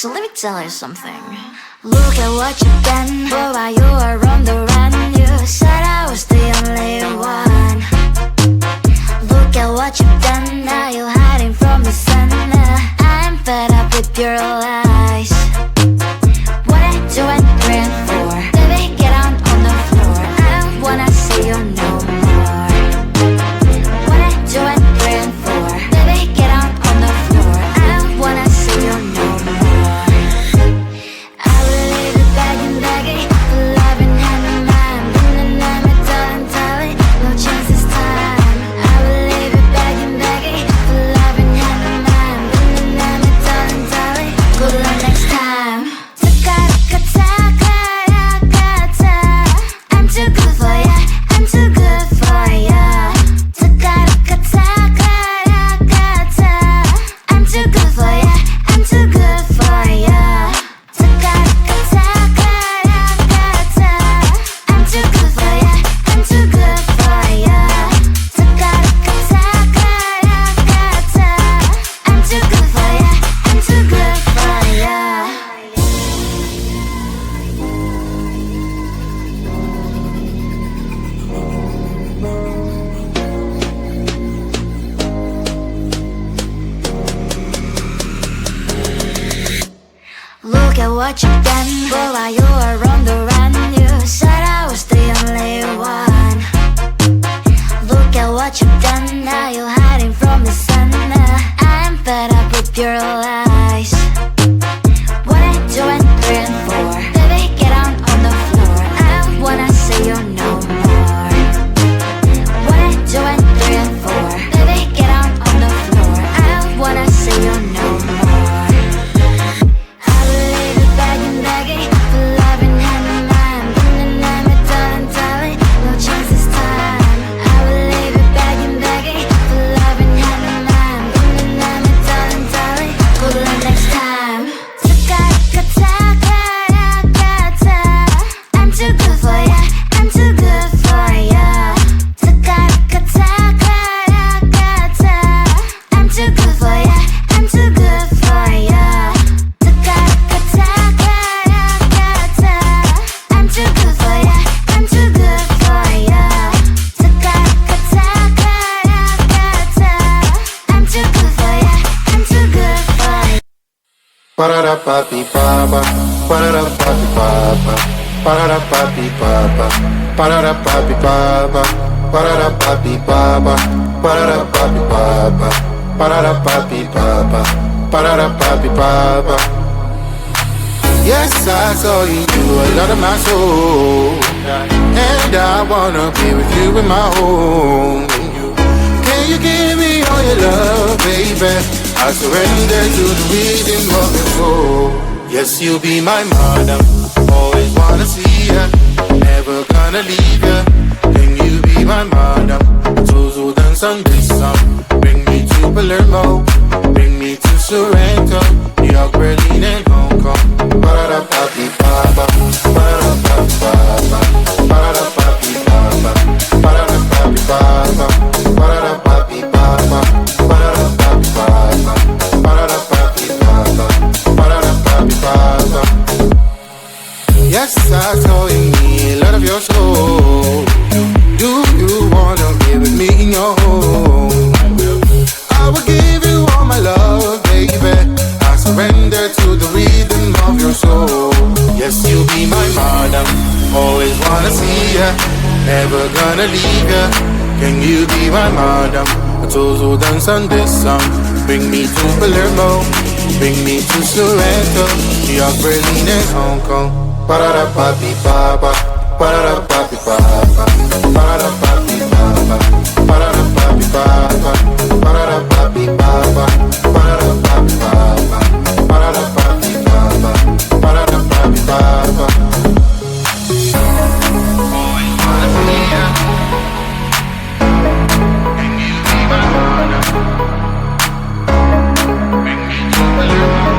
So let me tell you something. Look at what you've done, boy, while you were on the run. You said I was the only one. Look at what you've done, now you're hiding from the sun. I'm fed up with your lies. What I do and praying for, baby, get on the floor. I don't wanna see you no more. What I do and praying for, baby, get on the floor. I don't wanna see you no more. I will leave it begging, begging for love and hand in mine. And I'm a darling, no chance this time. I will leave it begging, begging for love and hand in mine. And I'm a darling, good luck next time. I'm too good for ya, I'm too good for ya. I'm too good for ya, I'm too good for ya. I'm too good for ya, I'm too good for ya. I'm too good for ya, I'm too good for ya. Look at what you've done, boy, while you were on the run. You said I was the only one. Look at what you've done, now you're hiding from the sun. I'm fed up with your lies. What I do and praying for, baby, get on the floor. I don't wanna see you no more. What I do and praying for, baby, get on the floor. I don't wanna see you no more. I will leave it begging, begging for love and hand in mine. And I'm a darling, no chance this time. I will leave it begging, begging for love and hand in mine. And I'm a darling, good luck next time. I'm too good for ya, I'm too good for ya. I'm too good for ya, I'm too good for ya. I'm too good for ya, I'm too good for ya. I'm too good for ya, I'm too good for ya. Parara papi papa, parara papi papa, parara papi papa, parara papi papa, parara papi papa, parara papi papa, parara papi papa, parara papi papa. Yes, I saw you a lot of my soul, and I wanna be with you in my home. Can you give me all your love, baby? I surrender to the rhythm of your soul. Yes, you'll be my madam, always wanna see ya, never gonna leave ya. Can you be my madam? So dance on this song. Bring me to Palermo, bring me to Sorrento, New York, Berlin and Hong Kong. Parara papi papa, parara papi papa, parara papi papa, parara papi papa, parara papi papa, parara papi papa, parara papi papa, parara papi papa. Yes, I saw in me a lot of your soul. Do you wanna be with me in your home? I will give you all my love, baby. I surrender to the rhythm of your soul. Yes, you'll be my madam, always wanna see ya, never gonna leave ya. Can you be my madam? I told you dance on this song. Bring me to Palermo, bring me to Sorrento, New York, Berlin and Hong Kong. Parara papi papa, parara papi papa, parara papi papa, parara papi papa, parara papi papa, parara papi papa, parara papi papa, parara papi papa. Always wanna see ya. Can you be my madam? Bring me to Palermo.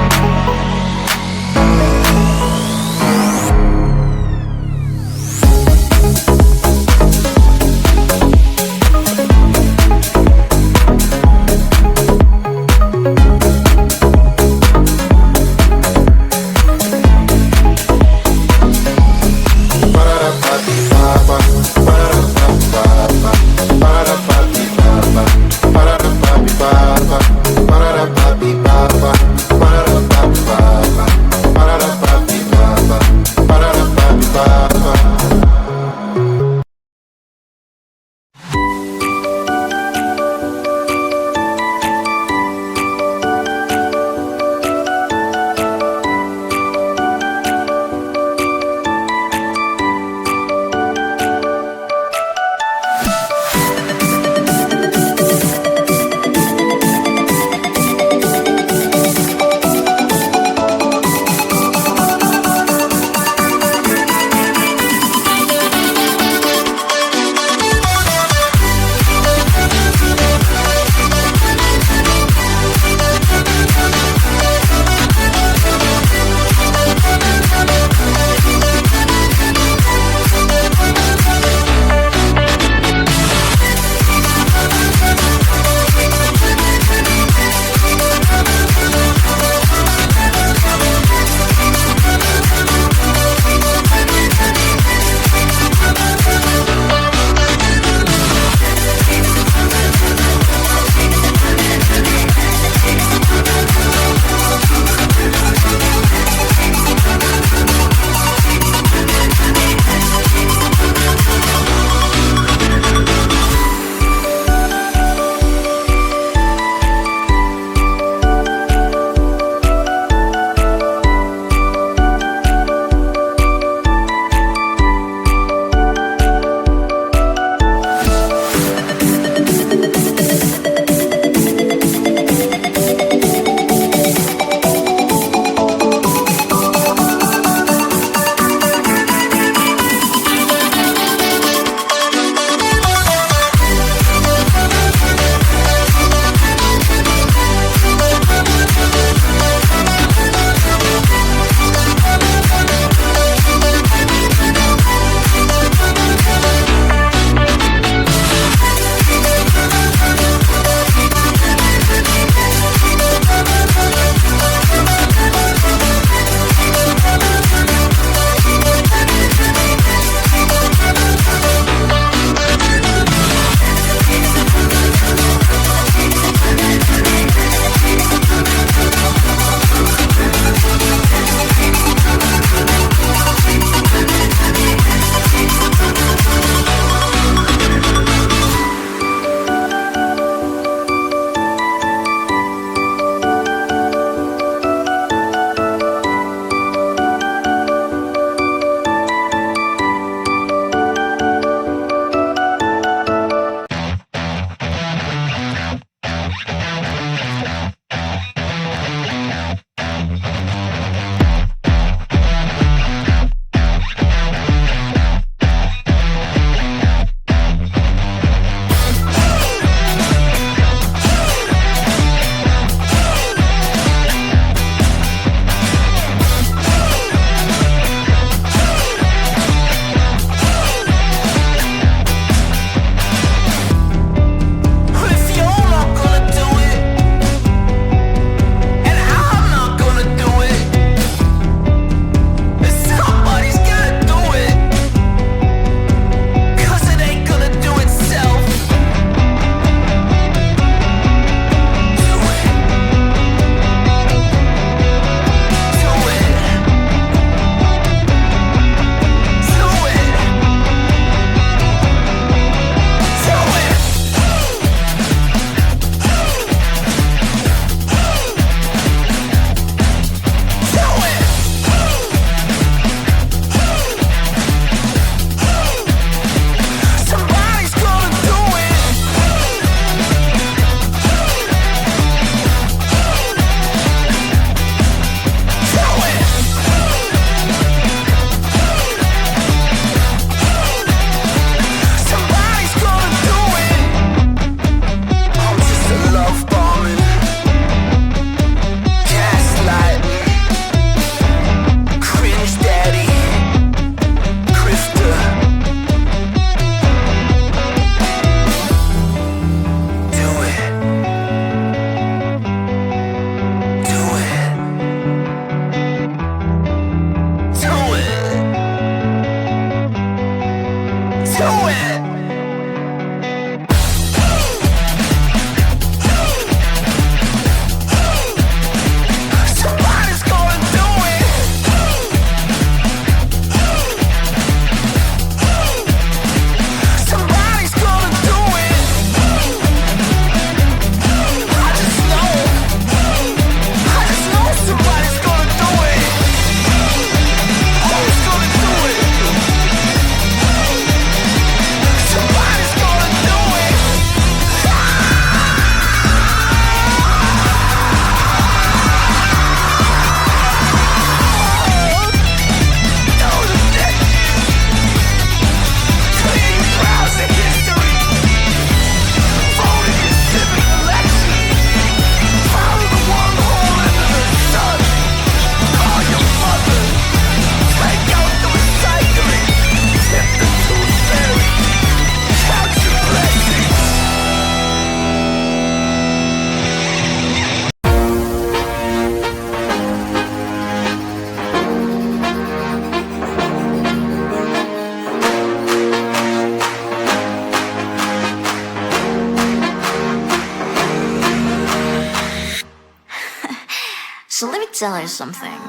So let me tell you something.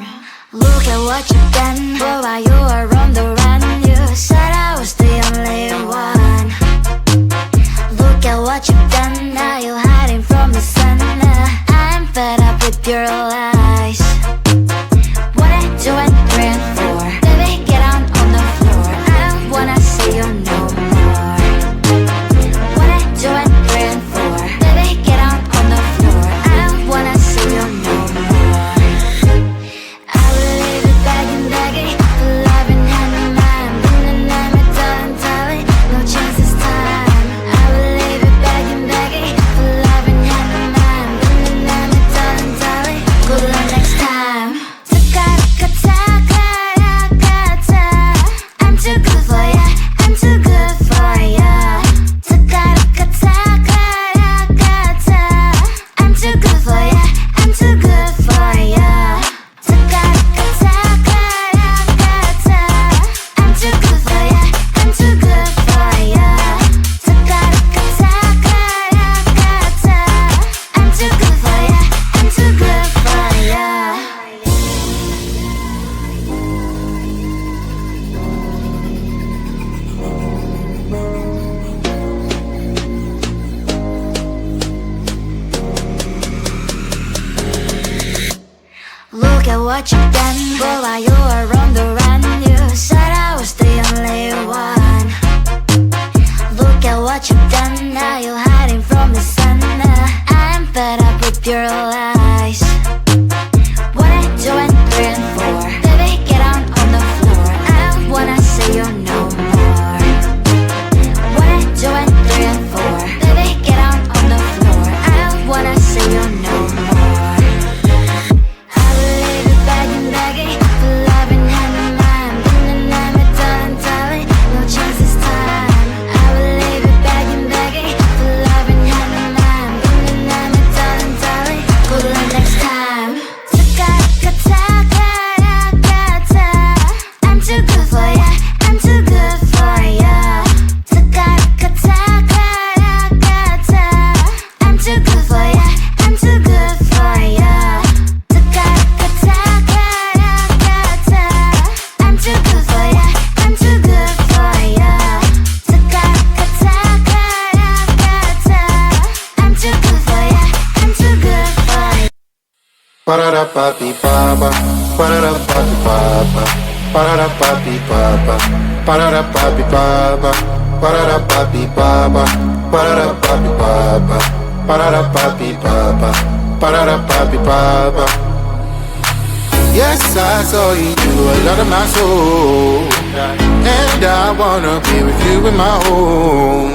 Look at what you've done, boy, while you were on the run. You said I was the only one. Look at what you've done, now you're hiding from the sun. I'm fed up with your lies. What I do and praying for, baby, get on the floor. I don't wanna see you no more. What I do and praying for, baby, get on the floor. I don't wanna see you no more. I will leave it begging, begging for love and hand in mine. Been the name of darling, darling, no chance this time. I will leave it begging, begging for love and hand in mine. Been the name of darling, darling, good luck next time. I'm too good for ya, I'm too good for ya. I'm too good for ya, I'm too good for ya. I'm too good for ya, I'm too good for ya. I'm too good for ya, I'm too good for ya. Look at what you've done, boy, while you were on the run. You said I was the only one. Look at what you've done, now you're hiding from the sun. I'm fed up with your lies. What I do and praying for, baby, get on the floor. I don't wanna see you no more. What I do and praying for, baby, get on the floor. I don't wanna see you no more. I will leave it begging, begging for love and hand in mine. Been the name of darling, darling, no chance this time. I will leave it begging, begging for love and hand in mine. Been the name of darling, darling, good luck next time. I'm too good for ya, I'm too good for ya. I'm too good for ya, I'm too good for ya. I'm too good for ya, I'm too good for ya. I'm too good for ya, I'm too good for ya. Ba-da-da-ba-bi-ba-ba, ba-da-da-ba-bi-ba-ba, ba-da-da-ba-bi-ba-ba, ba-da-da-ba-bi-ba-ba, ba-da-da-ba-bi-ba-ba, ba-da-da-ba-bi-ba-ba, ba-da-da-ba-bi-ba-ba, ba-da-da-ba-bi-ba-ba. Yes, I saw you do a lot of my soul, and I wanna be with you in my home.